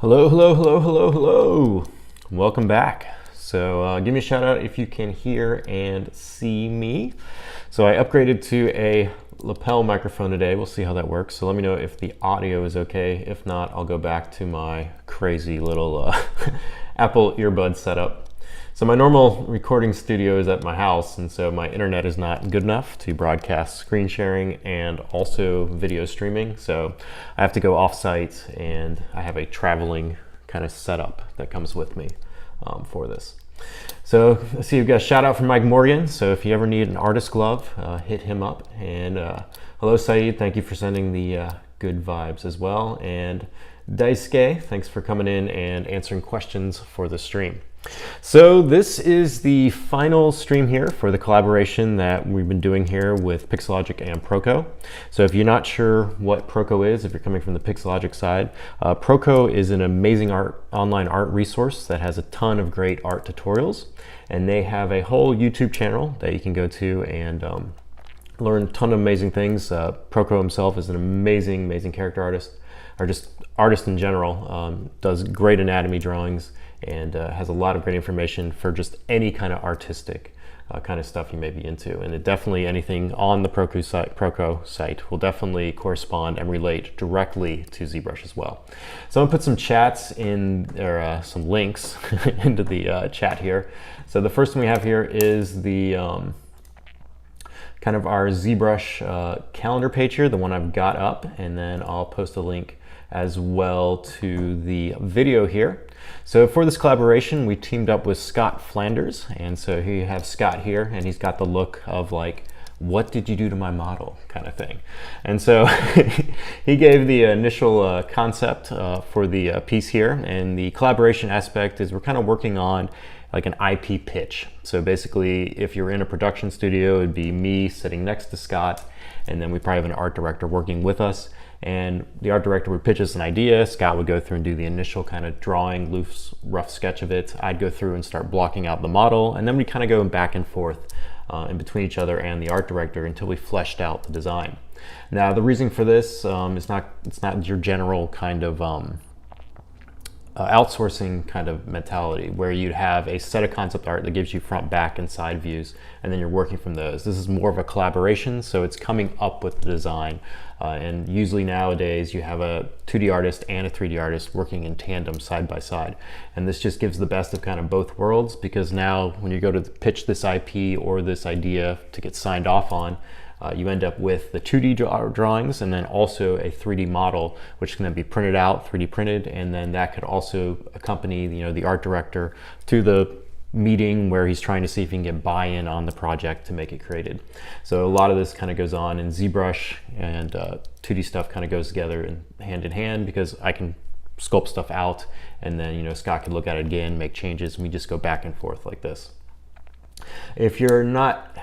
Hello, hello, hello, hello, hello. Welcome back. So give me a shout out if you can hear and see me. So I upgraded to a lapel microphone today. We'll see how that works. So let me know if the audio is okay. If not, I'll go back to my crazy little Apple earbud setup. So my normal recording studio is at my house, and so my internet is not good enough to broadcast screen sharing and also video streaming. So I have to go off-site, and I have a traveling kind of setup that comes with me for this. So let's see, we've got a shout out from Mike Morgan. So if you ever need an artist glove, hit him up. And hello, Saeed. Thank you for sending the good vibes as well. And Daisuke, thanks for coming in and answering questions for the stream. So this is the final stream here for the collaboration that we've been doing here with Pixologic and Proko. So if you're not sure what Proko is, if you're coming from the Pixologic side, Proko is an amazing online art resource that has a ton of great art tutorials, and they have a whole YouTube channel that you can go to and learn a ton of amazing things. Proko himself is an amazing character artist, or just artist in general, does great anatomy drawings, and has a lot of great information for just any kind of artistic kind of stuff you may be into. And it definitely, anything on the Proko site will definitely correspond and relate directly to ZBrush as well. So I'm gonna put some chats in, or some links into the chat here. So the first one we have here is the kind of our ZBrush calendar page here, the one I've got up, and then I'll post a link as well to the video here. So for this collaboration, we teamed up with Scott Flanders, and so here you have Scott here, and he's got the look of like, what did you do to my model kind of thing. And so he gave the initial concept for the piece here, and the collaboration aspect is we're kind of working on like an IP pitch. So basically, if you're in a production studio, it'd be me sitting next to Scott, and then we probably have an art director working with us. And the art director would pitch us an idea. Scott would go through and do the initial kind of drawing, loose, rough sketch of it. I'd go through and start blocking out the model, and then we kind of go back and forth in between each other and the art director until we fleshed out the design. Now, the reason for this is it's not your general kind of outsourcing kind of mentality where you'd have a set of concept art that gives you front, back, and side views, and then you're working from those. This is more of a collaboration, so it's coming up with the design. And usually nowadays you have a 2D artist and a 3D artist working in tandem side by side. And this just gives the best of kind of both worlds, because now when you go to pitch this IP or this idea to get signed off on, you end up with the 2D drawings and then also a 3D model, which can then be printed out, 3D printed, and then that could also accompany the art director to the meeting where he's trying to see if he can get buy-in on the project to make it created. So a lot of this kind of goes on in ZBrush, and 2D stuff kind of goes together and hand in hand, because I can sculpt stuff out, and then Scott can look at it again, make changes, and we just go back and forth like this. If you're not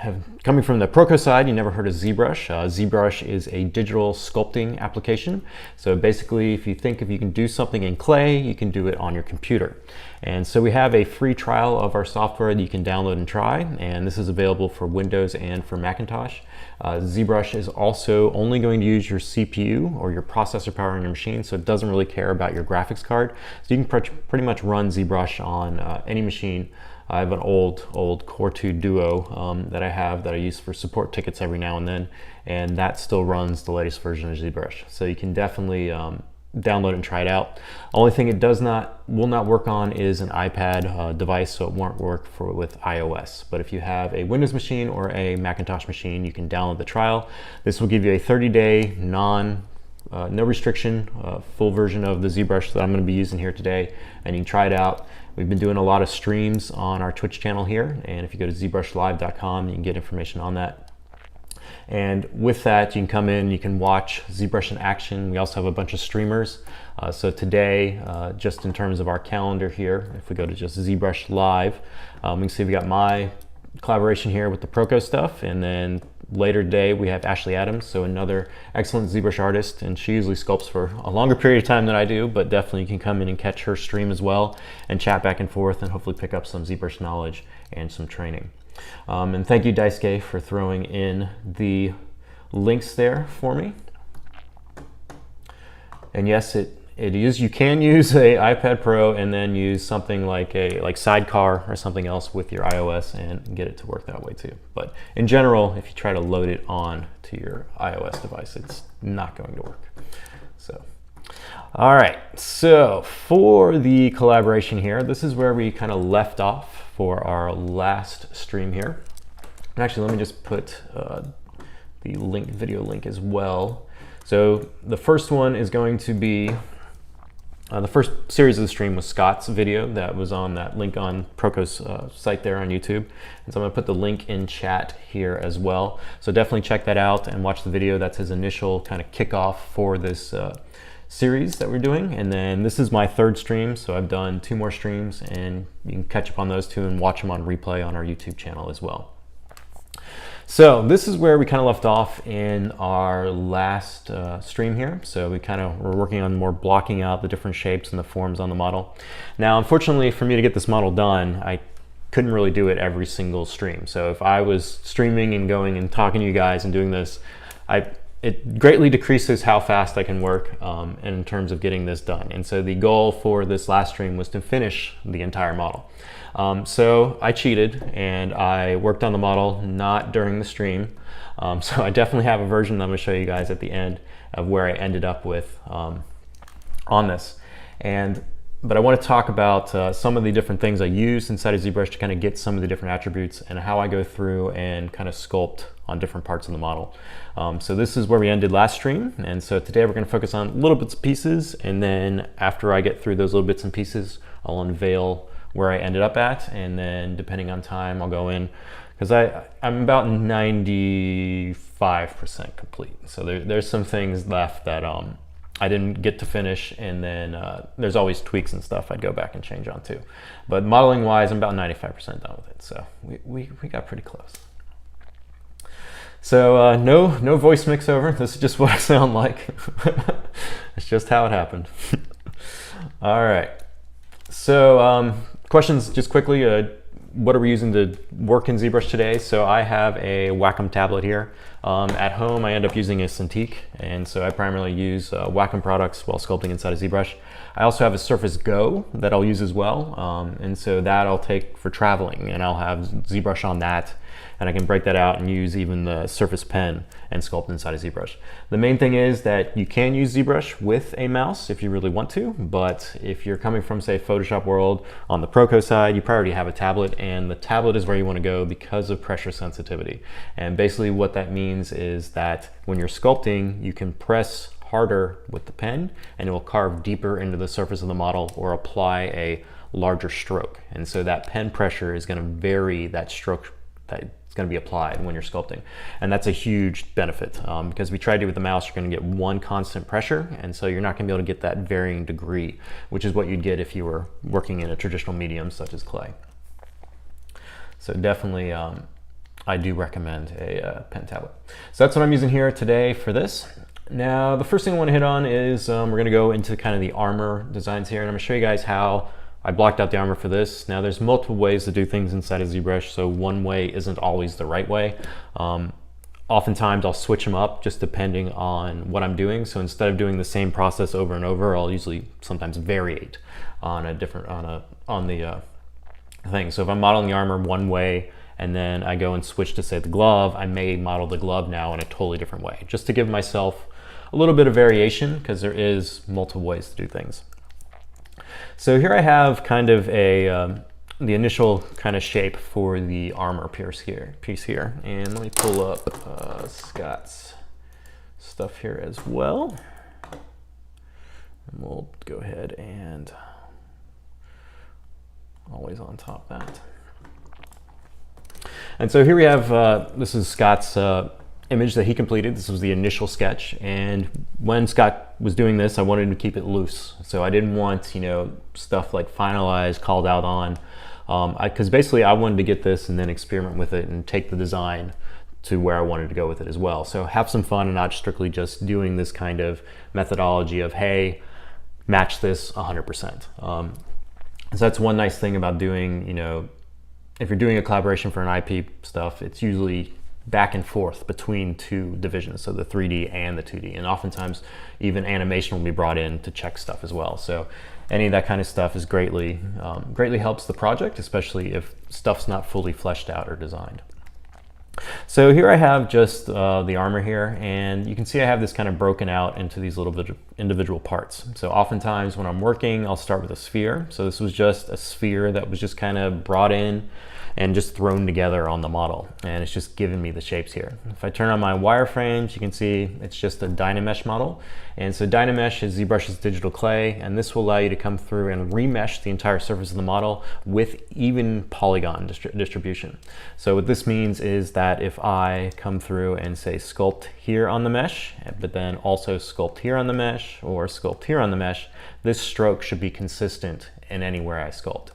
coming from the Proko side, you never heard of ZBrush. ZBrush is a digital sculpting application. So basically, if you can do something in clay, you can do it on your computer. And so we have a free trial of our software that you can download and try, and this is available for Windows and for Macintosh. ZBrush is also only going to use your CPU or your processor power in your machine, so it doesn't really care about your graphics card. So you can pretty much run ZBrush on any machine. I have an old Core 2 Duo that I use for support tickets every now and then, and that still runs the latest version of ZBrush. So you can definitely download and try it out. Only thing it will not work on is an iPad device, so it won't work with iOS. But if you have a Windows machine or a Macintosh machine, you can download the trial. This will give you a 30-day no restriction full version of the ZBrush that I'm going to be using here today, and you can try it out. We've been doing a lot of streams on our Twitch channel here, and if you go to ZBrushLIVE.com, you can get information on that. And with that, you can come in, you can watch ZBrush in action. We also have a bunch of streamers. So today, just in terms of our calendar here, if we go to just ZBrush Live, we can see we got my collaboration here with the Proko stuff, and then later today we have Ashley Adams, so another excellent ZBrush artist, and she usually sculpts for a longer period of time than I do, but definitely you can come in and catch her stream as well and chat back and forth and hopefully pick up some ZBrush knowledge and some training. And thank you, Daisuke, for throwing in the links there for me. And yes, it it is, you can use a iPad Pro and then use something like Sidecar or something else with your iOS and get it to work that way too. But in general, if you try to load it on to your iOS device, it's not going to work. So, all right, so for the collaboration here, this is where we kind of left off for our last stream here. And actually, let me just put the video link as well. So the first one is going to be, the first series of the stream was Scott's video that was on that link on Proko's site there on YouTube. And so I'm gonna put the link in chat here as well. So definitely check that out and watch the video. That's his initial kind of kickoff for this series that we're doing. And then this is my third stream. So I've done 2 more streams and you can catch up on those 2 and watch them on replay on our YouTube channel as well. So this is where we kind of left off in our last stream here. So we kind of were working on more blocking out the different shapes and the forms on the model. Now, unfortunately, for me to get this model done, I couldn't really do it every single stream. So if I was streaming and going and talking to you guys and doing this, it greatly decreases how fast I can work in terms of getting this done. And so the goal for this last stream was to finish the entire model. So I cheated and I worked on the model not during the stream. So I definitely have a version that I'm going to show you guys at the end of where I ended up with on this. But I want to talk about some of the different things I use inside of ZBrush to kind of get some of the different attributes and how I go through and kind of sculpt on different parts of the model. So this is where we ended last stream. And so today we're going to focus on little bits and pieces. And then after I get through those little bits and pieces, I'll unveil where I ended up at, and then depending on time, I'll go in, because I'm about 95% complete. So there's some things left that I didn't get to finish, and then there's always tweaks and stuff I'd go back and change on too. But modeling wise, I'm about 95% done with it. So we got pretty close. So no voice mix over. This is just what I sound like. It's just how it happened. All right. So questions just quickly, what are we using to work in ZBrush today? So I have a Wacom tablet here. At home, I end up using a Cintiq, and so I primarily use Wacom products while sculpting inside of ZBrush. I also have a Surface Go that I'll use as well, and so that I'll take for traveling, and I'll have ZBrush on that, and I can break that out and use even the Surface Pen and sculpt inside of ZBrush. The main thing is that you can use ZBrush with a mouse if you really want to, but if you're coming from, say, Photoshop world on the Proko side, you probably already have a tablet, and the tablet is where you want to go because of pressure sensitivity. And basically what that means is that when you're sculpting, you can press harder with the pen and it will carve deeper into the surface of the model or apply a larger stroke. And so that pen pressure is going to vary that stroke that it's going to be applied when you're sculpting. And that's a huge benefit because we tried to do with the mouse, you're going to get one constant pressure, and so you're not going to be able to get that varying degree, which is what you'd get if you were working in a traditional medium such as clay. So definitely I do recommend a pen tablet. So that's what I'm using here today for this. Now the first thing I want to hit on is we're going to go into kind of the armor designs here, and I'm going to show you guys how I blocked out the armor for this. Now there's multiple ways to do things inside of ZBrush, so one way isn't always the right way. Oftentimes I'll switch them up just depending on what I'm doing. So instead of doing the same process over and over, I'll usually sometimes variate on a different on the thing. So if I'm modeling the armor one way and then I go and switch to say the glove, I may model the glove now in a totally different way, just to give myself a little bit of variation because there is multiple ways to do things. So here I have kind of the initial kind of shape for the armor piece here. And let me pull up Scott's stuff here as well. And we'll go ahead and always on top of that. And so here we have, this is Scott's image that he completed. This was the initial sketch, and when Scott was doing this, I wanted to keep it loose. So I didn't want, you know, stuff like finalized, called out on, because basically I wanted to get this and then experiment with it and take the design to where I wanted to go with it as well. So have some fun and not strictly just doing this kind of methodology of, hey, match this 100%. So that's one nice thing about doing, you know, if you're doing a collaboration for an IP stuff, it's usually back and forth between two divisions, so the 3D and the 2D. And oftentimes even animation will be brought in to check stuff as well. So any of that kind of stuff is greatly helps the project, especially if stuff's not fully fleshed out or designed. So here I have just the armor here, and you can see I have this kind of broken out into these little individual parts. So oftentimes when I'm working, I'll start with a sphere. So this was just a sphere that was just kind of brought in and just thrown together on the model, and it's just giving me the shapes here. If I turn on my wireframes, you can see it's just a Dynamesh model. And so Dynamesh is ZBrush's digital clay, and this will allow you to come through and remesh the entire surface of the model with even polygon distribution. So what this means is that if I come through and say sculpt here on the mesh, but then also sculpt here on the mesh or sculpt here on the mesh, this stroke should be consistent in anywhere I sculpt.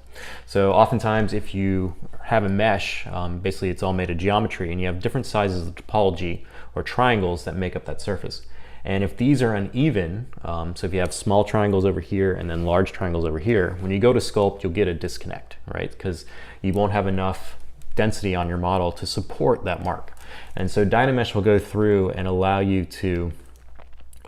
So oftentimes if you have a mesh, basically it's all made of geometry, and you have different sizes of topology or triangles that make up that surface. And if these are uneven, so if you have small triangles over here and then large triangles over here, when you go to sculpt, you'll get a disconnect, right? Because you won't have enough density on your model to support that mark. And so Dynamesh will go through and allow you to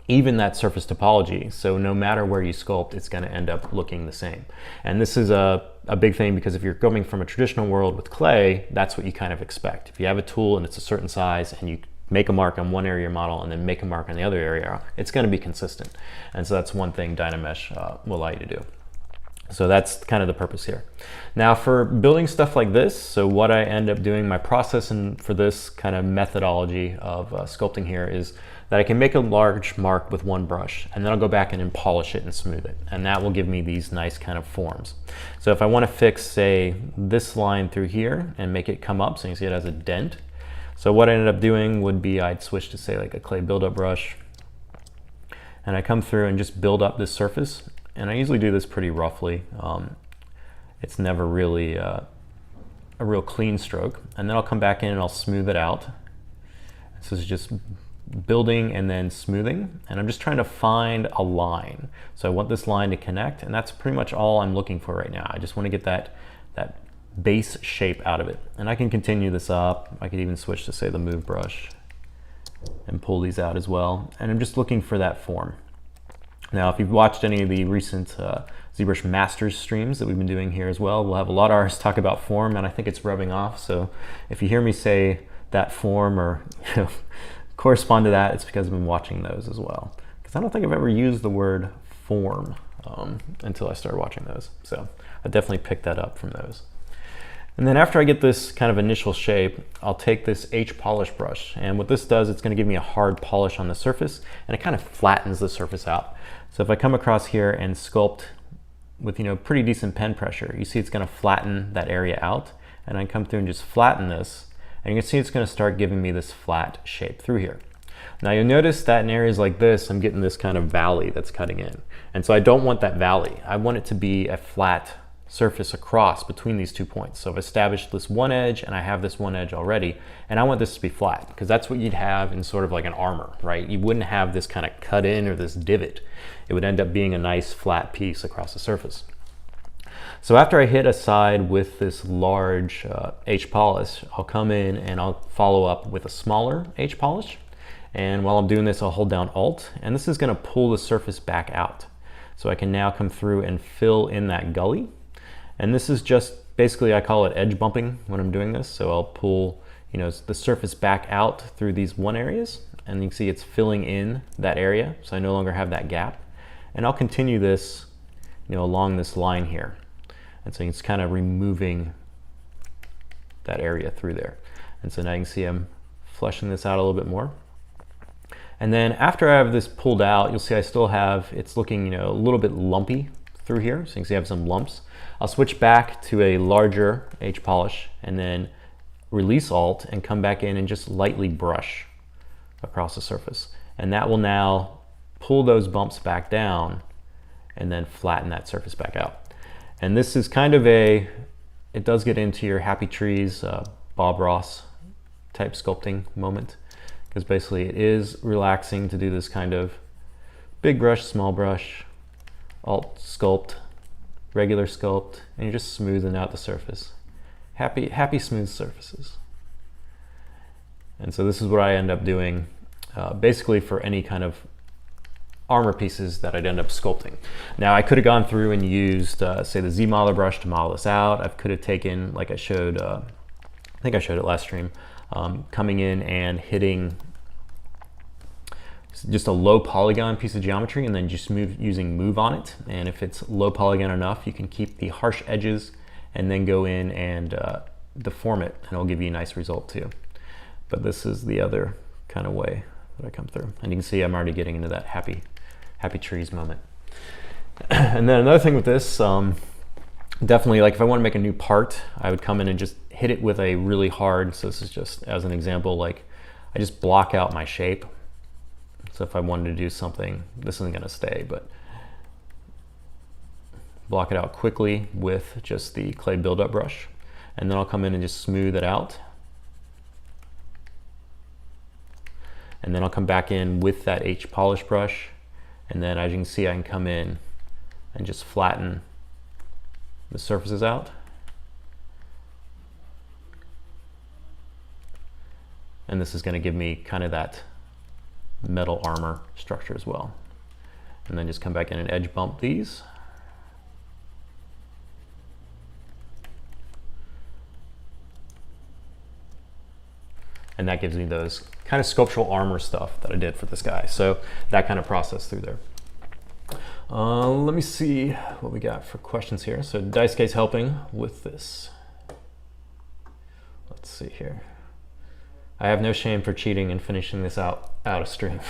even that surface topology. So no matter where you sculpt, it's going to end up looking the same. And this is a big thing, because if you're going from a traditional world with clay, that's what you kind of expect. If you have a tool and it's a certain size and you make a mark on one area of your model and then make a mark on the other area, it's going to be consistent. And so that's one thing Dynamesh will allow you to do. So that's kind of the purpose here. Now for building stuff like this, so what I end up doing, my process for this kind of methodology of sculpting here is that I can make a large mark with one brush, and then I'll go back in and polish it and smooth it. And that will give me these nice kind of forms. So if I want to fix, say, this line through here and make it come up, so you can see it has a dent. So what I ended up doing would be I'd switch to, say, like a clay buildup brush, and I come through and just build up this surface. And I usually do this pretty roughly. It's never really a real clean stroke. And then I'll come back in and I'll smooth it out. This is just building and then smoothing. And I'm just trying to find a line. So I want this line to connect, and that's pretty much all I'm looking for right now. I just want to get that base shape out of it. And I can continue this up. I could even switch to, say, the move brush and pull these out as well. And I'm just looking for that form. Now, if you've watched any of the recent ZBrush Masters streams that we've been doing here as well, we'll have a lot of artists talk about form, and I think it's rubbing off. So if you hear me say that form or correspond to that, it's because I've been watching those as well. Because I don't think I've ever used the word form until I started watching those. So I definitely picked that up from those. And then after I get this kind of initial shape, I'll take this H polish brush. And what this does, it's going to give me a hard polish on the surface, and it kind of flattens the surface out. So if I come across here and sculpt with, pretty decent pen pressure, you see it's going to flatten that area out. And I come through and just flatten this, and you can see it's going to start giving me this flat shape through here. Now you'll notice that in areas like this, I'm getting this kind of valley that's cutting in. And so I don't want that valley. I want it to be a flat surface across between these 2 points. So I've established this one edge, and I have this one edge already, and I want this to be flat, because that's what you'd have in sort of like an armor, right? You wouldn't have this kind of cut in or this divot. It would end up being a nice flat piece across the surface. So after I hit a side with this large H polish, I'll come in and I'll follow up with a smaller H polish. And while I'm doing this, I'll hold down Alt, and this is going to pull the surface back out. So I can now come through and fill in that gully. And this is just basically, I call it edge bumping when I'm doing this. So I'll pull, the surface back out through these one areas, and you can see it's filling in that area. So I no longer have that gap. And I'll continue this, along this line here. And so it's kind of removing that area through there. And so now you can see I'm fleshing this out a little bit more. And then after I have this pulled out, you'll see I still have, it's looking, a little bit lumpy through here. So you can see I have some lumps. I'll switch back to a larger H polish and then release Alt and come back in and just lightly brush across the surface. And that will now pull those bumps back down and then flatten that surface back out. And this is kind of it does get into your Happy Trees, Bob Ross type sculpting moment, because basically it is relaxing to do this kind of big brush, small brush, Alt sculpt, regular sculpt, and you're just smoothing out the surface. Happy smooth surfaces. And so this is what I end up doing basically for any kind of armor pieces that I'd end up sculpting. Now I could have gone through and used say the Z modeler brush to model this out. I could have taken, like I showed, I think I showed it last stream, coming in and hitting just a low polygon piece of geometry and then just using move on it. And if it's low polygon enough, you can keep the harsh edges and then go in and deform it, and it'll give you a nice result too. But this is the other kind of way that I come through. And you can see I'm already getting into that happy trees moment. And then another thing with this, definitely, like if I want to make a new part, I would come in and just hit it with a really hard, so this is just as an example, like I just block out my shape. So if I wanted to do something, this isn't going to stay, but block it out quickly with just the clay buildup brush. And then I'll come in and just smooth it out. And then I'll come back in with that H polish brush. And then as you can see, I can come in and just flatten the surfaces out. And this is going to give me kind of that metal armor structure as well. And then just come back in and edge bump these. And that gives me those kind of sculptural armor stuff that I did for this guy. So that kind of process through there. Let me see what we got for questions here. So Daisuke's helping with this. Let's see here. I have no shame for cheating and finishing this out of stream.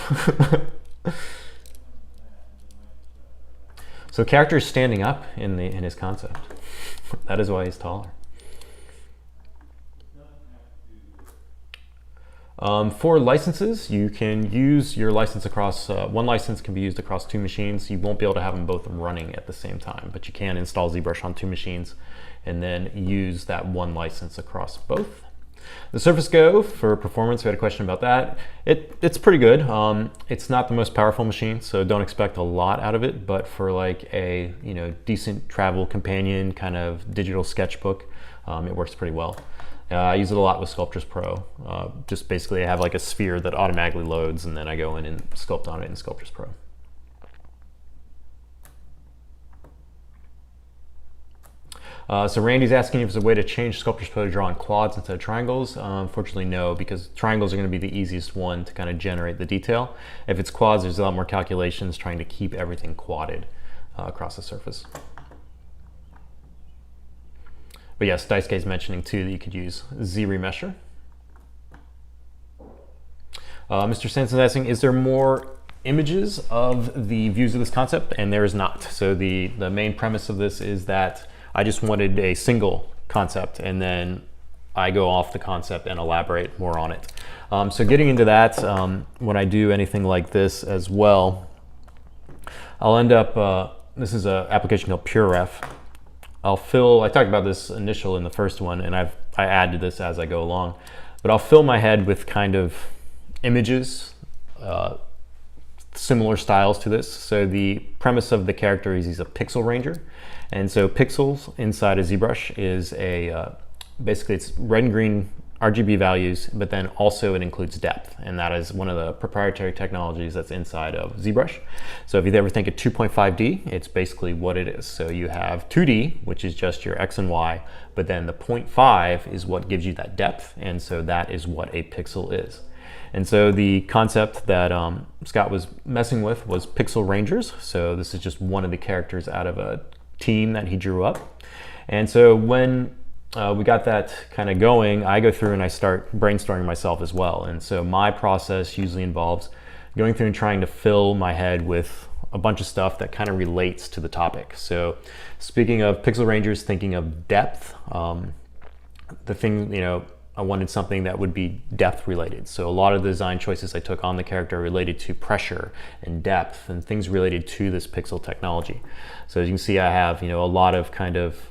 So character is standing up in his concept. That is why he's taller. For licenses, you can use your license across, one license can be used across 2 machines. You won't be able to have them both running at the same time, but you can install ZBrush on 2 machines and then use that one license across both. The Surface Go, for performance, we had a question about that. It's pretty good. It's not the most powerful machine, so don't expect a lot out of it, but for like a decent travel companion kind of digital sketchbook, it works pretty well. I use it a lot with Sculptris Pro. Just basically I have like a sphere that automatically loads and then I go in and sculpt on it in Sculptris Pro. So Randy's asking if there's a way to change Sculptris Pro to draw on quads instead of triangles. Unfortunately, no, because triangles are going to be the easiest one to kind of generate the detail. If it's quads, there's a lot more calculations trying to keep everything quadded across the surface. But yes, Daisuke is mentioning too that you could use Z-Remesher. Mr. Sanson's asking, is there more images of the views of this concept? And there is not. So the main premise of this is that I just wanted a single concept and then I go off the concept and elaborate more on it. So getting into that, when I do anything like this as well, I'll end up, this is an application called PureRef. I'll fill, I talked about this initial in the first one and I add to this as I go along, but I'll fill my head with kind of images, similar styles to this. So the premise of the character is he's a pixel ranger. And so pixels inside of ZBrush is a, basically it's red and green RGB values, but then also it includes depth. And that is one of the proprietary technologies that's inside of ZBrush. So if you ever think of 2.5D, it's basically what it is. So you have 2D, which is just your X and Y, but then the 0.5 is what gives you that depth. And so that is what a pixel is. And so the concept that Scott was messing with was Pixel Rangers. So this is just one of the characters out of a team that he drew up. And so when we got that kind of going, I go through and I start brainstorming myself as well. And so my process usually involves going through and trying to fill my head with a bunch of stuff that kind of relates to the topic. So speaking of Pixel Rangers, thinking of depth, the thing, I wanted something that would be depth related. So a lot of the design choices I took on the character are related to pressure and depth and things related to this pixel technology. So as you can see, I have a lot of kind of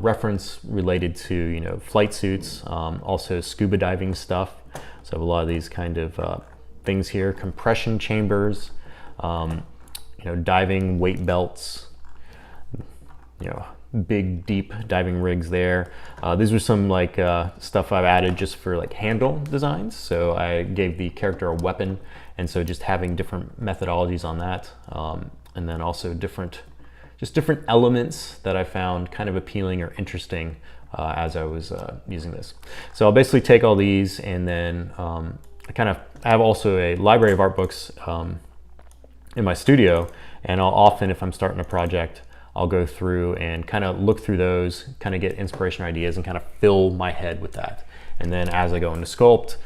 reference related to flight suits, also scuba diving stuff. So I have a lot of these kind of things here, compression chambers, diving weight belts, big deep diving rigs there. These are some like stuff I've added just for like handle designs. So I gave the character a weapon, and so just having different methodologies on that, and then also different elements that I found kind of appealing or interesting as I was using this. So I'll basically take all these, and then I have also a library of art books in my studio, and I'll often, if I'm starting a project, I'll go through and kind of look through those, kind of get inspiration ideas and kind of fill my head with that. And then as I go into sculpt,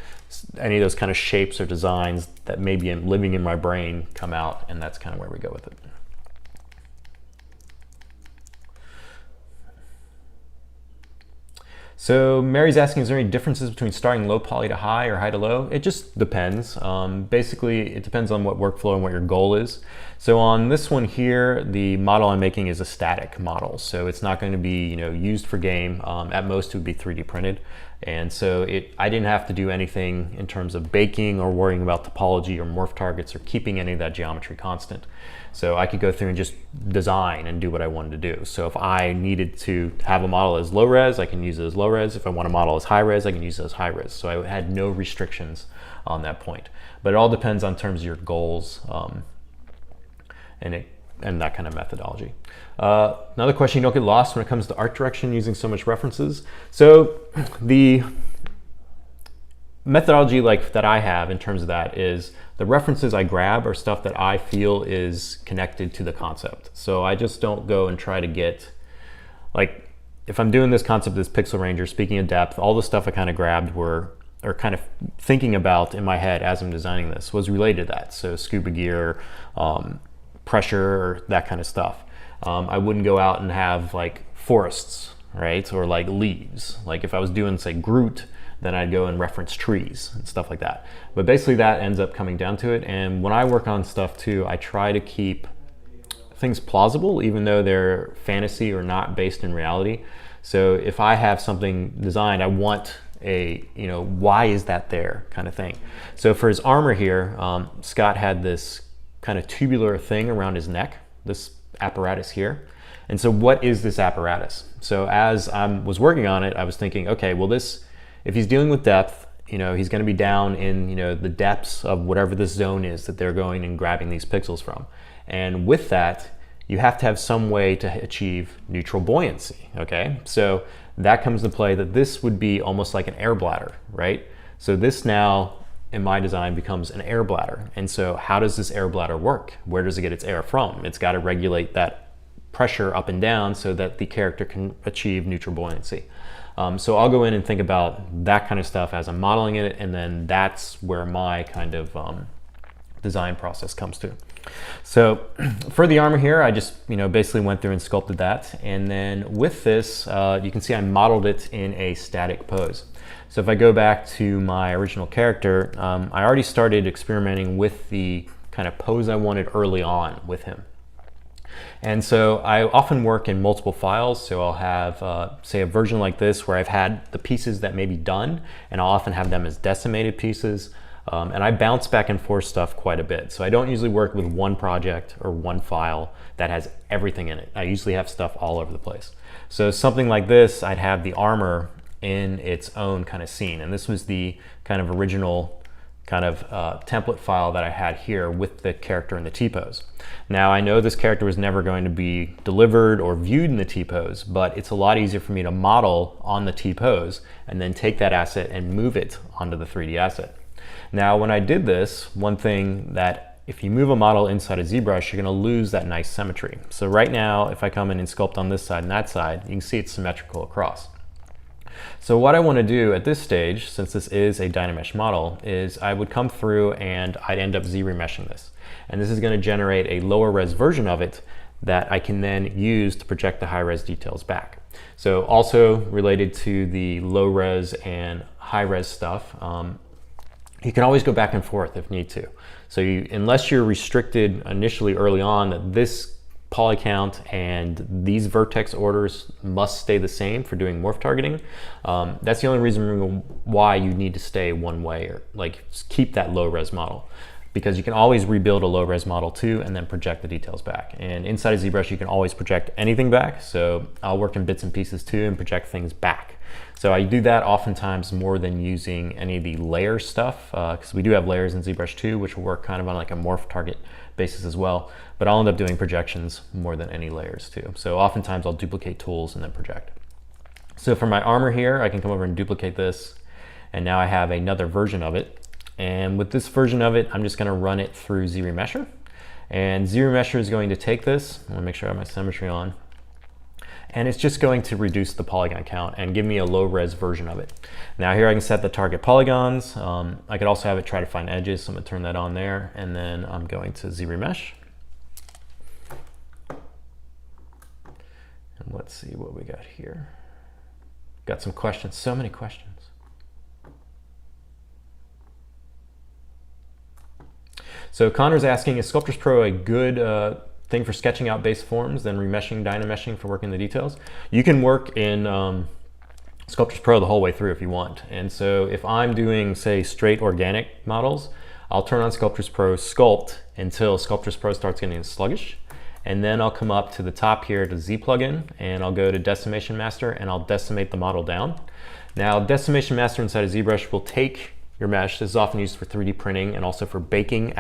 any of those kind of shapes or designs that maybe I'm living in my brain come out, and that's kind of where we go with it. So Mary's asking, is there any differences between starting low poly to high or high to low? It just depends. Basically, it depends on what workflow and what your goal is. So on this one here, the model I'm making is a static model. So it's not going to be, used for game. At most, it would be 3D printed. And so I didn't have to do anything in terms of baking or worrying about topology or morph targets or keeping any of that geometry constant. So I could go through and just design and do what I wanted to do. So if I needed to have a model as low res, I can use it as low res. If I want a model as high res, I can use it as high res. So I had no restrictions on that point. But it all depends on terms of your goals and that kind of methodology. Another question, you don't get lost when it comes to art direction using so much references. So the methodology that I have in terms of that is the references I grab are stuff that I feel is connected to the concept. So I just don't go and try to get, like, if I'm doing this concept, this Pixel Ranger, speaking of depth, all the stuff I kind of grabbed or kind of thinking about in my head as I'm designing this was related to that. So scuba gear, pressure, that kind of stuff. I wouldn't go out and have like forests, right? Or like leaves. Like if I was doing, say, Groot, then I'd go and reference trees and stuff like that. But basically that ends up coming down to it. And when I work on stuff too, I try to keep things plausible, even though they're fantasy or not based in reality. So if I have something designed, I want a, why is that there kind of thing. So for his armor here, Scott had this kind of tubular thing around his neck, this apparatus here. And so what is this apparatus? So as I was working on it, I was thinking, okay, well if he's dealing with depth, he's going to be down in, the depths of whatever this zone is that they're going and grabbing these pixels from. And with that, you have to have some way to achieve neutral buoyancy, okay? So that comes into play that this would be almost like an air bladder, right? So this now, in my design, becomes an air bladder. And so how does this air bladder work? Where does it get its air from? It's got to regulate that pressure up and down so that the character can achieve neutral buoyancy. So I'll go in and think about that kind of stuff as I'm modeling it, and then that's where my kind of design process comes to. So for the armor here, I just basically went through and sculpted that, and then with this, you can see I modeled it in a static pose. So if I go back to my original character, I already started experimenting with the kind of pose I wanted early on with him. And so I often work in multiple files. So I'll have, say, a version like this where I've had the pieces that may be done, and I'll often have them as decimated pieces. And I bounce back and forth stuff quite a bit. So I don't usually work with one project or one file that has everything in it. I usually have stuff all over the place. So something like this, I'd have the armor in its own kind of scene. And this was the kind of original kind of template file that I had here with the character in the T-pose. Now I know this character was never going to be delivered or viewed in the T-pose, but it's a lot easier for me to model on the T-pose and then take that asset and move it onto the 3D asset. Now when I did this, one thing that if you move a model inside of ZBrush, you're going to lose that nice symmetry. So right now, if I come in and sculpt on this side and that side, you can see it's symmetrical across. So what I want to do at this stage, since this is a Dynamesh model, is I would come through and I'd end up Z-remeshing this. And this is going to generate a lower res version of it that I can then use to project the high res details back. So also related to the low res and high res stuff, you can always go back and forth if need to. So unless you're restricted initially early on that this poly count and these vertex orders must stay the same for doing morph targeting, that's the only reason why you need to stay one way, or like keep that low res model. because you can always rebuild a low-res model too and then project the details back. And inside of ZBrush, you can always project anything back. So I'll work in bits and pieces too and project things back. So I do that oftentimes more than using any of the layer stuff, because we do have layers in ZBrush too, which will work kind of on like a morph target basis as well. But I'll end up doing projections more than any layers too. So oftentimes I'll duplicate tools and then project. So for my armor here, I can come over and duplicate this. And now I have another version of it. And with this version of it, I'm just gonna run it through ZRemesher. And ZRemesher is going to take this, I'm gonna make sure I have my symmetry on, and it's just going to reduce the polygon count and give me a low res version of it. Now here I can set the target polygons. I could also have it try to find edges, so I'm gonna turn that on there, and then I'm going to ZRemesh. And let's see what we got here. Got some questions, so many questions. So Connor's asking, is Sculptris Pro a good thing for sketching out base forms, then remeshing, dynameshing for working the details? You can work in Sculptris Pro the whole way through if you want. And so if I'm doing, say, straight organic models, I'll turn on Sculptris Pro Sculpt until Sculptris Pro starts getting sluggish. And then I'll come up to the top here to Z plugin, and I'll go to Decimation Master, and I'll decimate the model down. Now, Decimation Master inside of ZBrush will take your mesh. This is often used for 3D printing and also for baking